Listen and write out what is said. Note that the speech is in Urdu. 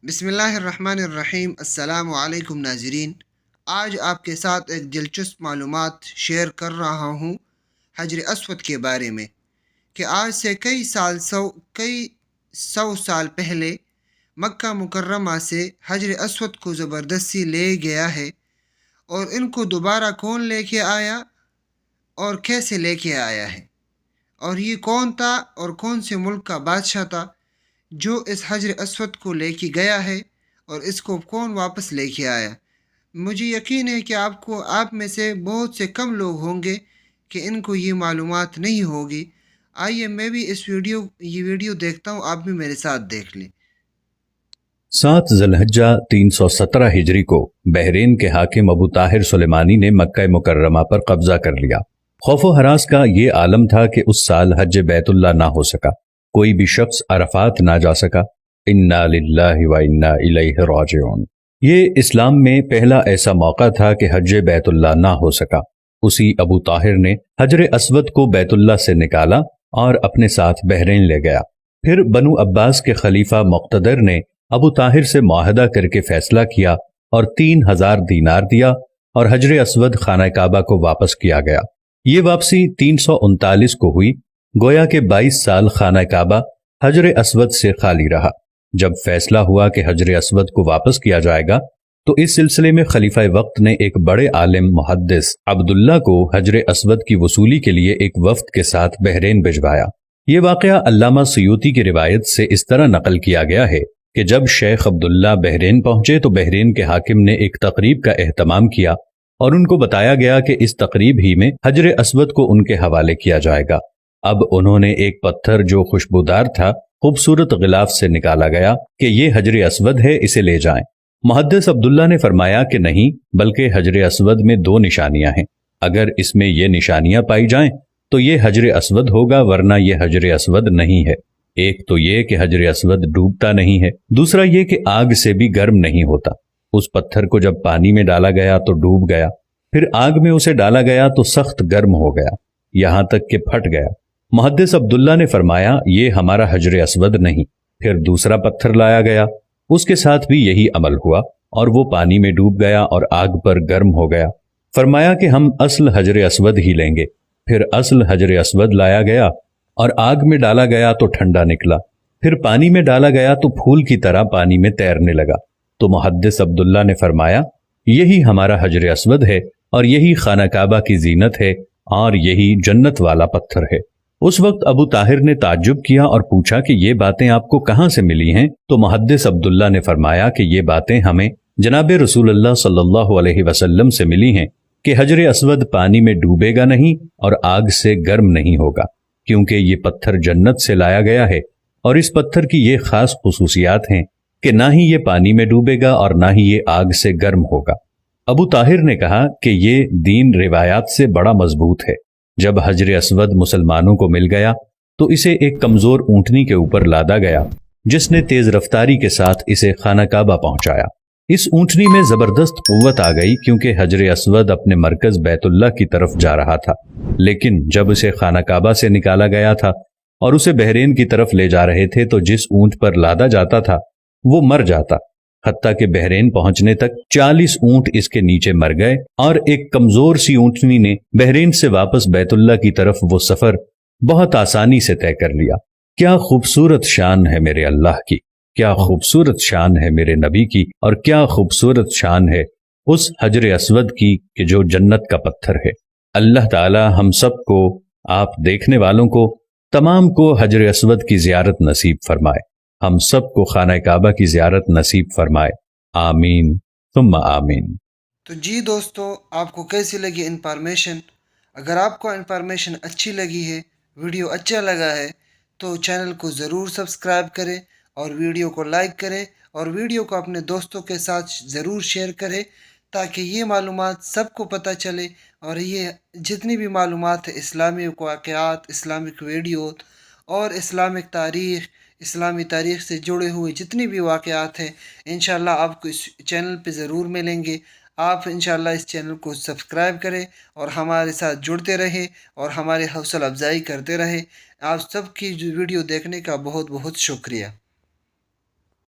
بسم اللہ الرحمن الرحیم۔ السلام علیکم ناظرین، آج آپ کے ساتھ ایک دلچسپ معلومات شیئر کر رہا ہوں حجر اسود کے بارے میں کہ آج سے کئی سو سال پہلے مکہ مکرمہ سے حجر اسود کو زبردستی لے گیا ہے، اور ان کو دوبارہ کون لے کے آیا اور کیسے لے کے آیا ہے، اور یہ کون تھا اور کون سے ملک کا بادشاہ تھا جو اس حجر اسود کو لے کے گیا ہے، اور اس کو کون واپس لے کے آیا۔ مجھے یقین ہے کہ آپ میں سے بہت سے کم لوگ ہوں گے کہ ان کو یہ معلومات نہیں ہوگی۔ آئیے میں بھی یہ ویڈیو دیکھتا ہوں، آپ بھی میرے ساتھ دیکھ لیں۔ 7 ذی الحجہ 317 ہجری کو بحرین کے حاکم ابو طاہر سلیمانی نے مکہ مکرمہ پر قبضہ کر لیا۔ خوف و ہراس کا یہ عالم تھا کہ اس سال حج بیت اللہ نہ ہو سکا، کوئی بھی شخص عرفات نہ جا سکا۔ انا للہ و انا الیہ راجعون۔ یہ اسلام میں پہلا ایسا موقع تھا کہ حج بیت اللہ نہ ہو سکا۔ اسی ابو طاہر نے حجر اسود کو بیت اللہ سے نکالا اور اپنے ساتھ بحرین لے گیا۔ پھر بنو عباس کے خلیفہ مقتدر نے ابو طاہر سے معاہدہ کر کے فیصلہ کیا اور 3000 دینار دیا، اور حجر اسود خانہ کعبہ کو واپس کیا گیا۔ یہ واپسی 339 کو ہوئی، گویا کہ 22 سال خانہ کعبہ حجر اسود سے خالی رہا۔ جب فیصلہ ہوا کہ حجر اسود کو واپس کیا جائے گا تو اس سلسلے میں خلیفہ وقت نے ایک بڑے عالم محدث عبداللہ کو حجر اسود کی وصولی کے لیے ایک وفد کے ساتھ بحرین بھجوایا۔ یہ واقعہ علامہ سیوطی کی روایت سے اس طرح نقل کیا گیا ہے کہ جب شیخ عبداللہ بحرین پہنچے تو بحرین کے حاکم نے ایک تقریب کا اہتمام کیا اور ان کو بتایا گیا کہ اس تقریب ہی میں حجر اسود کو ان کے حوالے کیا جائے گا۔ اب انہوں نے ایک پتھر جو خوشبودار تھا خوبصورت غلاف سے نکالا گیا کہ یہ حجر اسود ہے، اسے لے جائیں۔ محدث عبداللہ نے فرمایا کہ نہیں، بلکہ حجر اسود میں 2 نشانیاں ہیں، اگر اس میں یہ نشانیاں پائی جائیں تو یہ حجر اسود ہوگا، ورنہ یہ حجر اسود نہیں ہے۔ ایک تو یہ کہ حجر اسود ڈوبتا نہیں ہے، دوسرا یہ کہ آگ سے بھی گرم نہیں ہوتا۔ اس پتھر کو جب پانی میں ڈالا گیا تو ڈوب گیا، پھر آگ میں اسے ڈالا گیا تو سخت گرم ہو گیا، یہاں تک کہ پھٹ گیا۔ محدث عبداللہ نے فرمایا یہ ہمارا حجر اسود نہیں۔ پھر دوسرا پتھر لایا گیا، اس کے ساتھ بھی یہی عمل ہوا، اور وہ پانی میں ڈوب گیا اور آگ پر گرم ہو گیا۔ فرمایا کہ ہم اصل حجر اسود ہی لیں گے۔ پھر اصل حجر اسود لایا گیا اور آگ میں ڈالا گیا تو ٹھنڈا نکلا، پھر پانی میں ڈالا گیا تو پھول کی طرح پانی میں تیرنے لگا۔ تو محدث عبداللہ نے فرمایا یہی ہمارا حجر اسود ہے، اور یہی خانہ کعبہ کی زینت ہے، اور یہی جنت والا پتھر ہے۔ اس وقت ابو طاہر نے تعجب کیا اور پوچھا کہ یہ باتیں آپ کو کہاں سے ملی ہیں؟ تو محدث عبداللہ نے فرمایا کہ یہ باتیں ہمیں جناب رسول اللہ صلی اللہ علیہ وسلم سے ملی ہیں کہ حجر اسود پانی میں ڈوبے گا نہیں اور آگ سے گرم نہیں ہوگا، کیونکہ یہ پتھر جنت سے لایا گیا ہے، اور اس پتھر کی یہ خاص خصوصیات ہیں کہ نہ ہی یہ پانی میں ڈوبے گا اور نہ ہی یہ آگ سے گرم ہوگا۔ ابو طاہر نے کہا کہ یہ دین روایات سے بڑا مضبوط ہے۔ جب حجر اسود مسلمانوں کو مل گیا تو اسے ایک کمزور اونٹنی کے اوپر لادا گیا، جس نے تیز رفتاری کے ساتھ اسے خانہ کعبہ پہنچایا۔ اس اونٹنی میں زبردست قوت آ گئی، کیونکہ حجر اسود اپنے مرکز بیت اللہ کی طرف جا رہا تھا، لیکن جب اسے خانہ کعبہ سے نکالا گیا تھا اور اسے بحرین کی طرف لے جا رہے تھے تو جس اونٹ پر لادا جاتا تھا وہ مر جاتا، حتیٰ کہ بحرین پہنچنے تک 40 اونٹ اس کے نیچے مر گئے، اور ایک کمزور سی اونٹنی نے بحرین سے واپس بیت اللہ کی طرف وہ سفر بہت آسانی سے طے کر لیا۔ کیا خوبصورت شان ہے میرے اللہ کی، کیا خوبصورت شان ہے میرے نبی کی، اور کیا خوبصورت شان ہے اس حجر اسود کی کہ جو جنت کا پتھر ہے۔ اللہ تعالی ہم سب کو، آپ دیکھنے والوں کو، تمام کو حجر اسود کی زیارت نصیب فرمائے، ہم سب کو خانہ کعبہ کی زیارت نصیب فرمائے، آمین ثم آمین۔ تو جی دوستو، آپ کو کیسی لگی انفارمیشن؟ اگر آپ کو انفارمیشن اچھی لگی ہے، ویڈیو اچھا لگا ہے، تو چینل کو ضرور سبسکرائب کریں اور ویڈیو کو لائک کریں، اور ویڈیو کو اپنے دوستوں کے ساتھ ضرور شیئر کریں، تاکہ یہ معلومات سب کو پتہ چلے، اور یہ جتنی بھی معلومات ہے، اسلامی واقعات، اسلامک ویڈیو اور اسلامی تاریخ سے جڑے ہوئے جتنی بھی واقعات ہیں، انشاءاللہ آپ کو اس چینل پہ ضرور ملیں گے۔ آپ انشاءاللہ اس چینل کو سبسکرائب کریں اور ہمارے ساتھ جڑتے رہیں اور ہماری حوصلہ افزائی کرتے رہیں۔ آپ سب کی جو ویڈیو دیکھنے کا بہت بہت شکریہ۔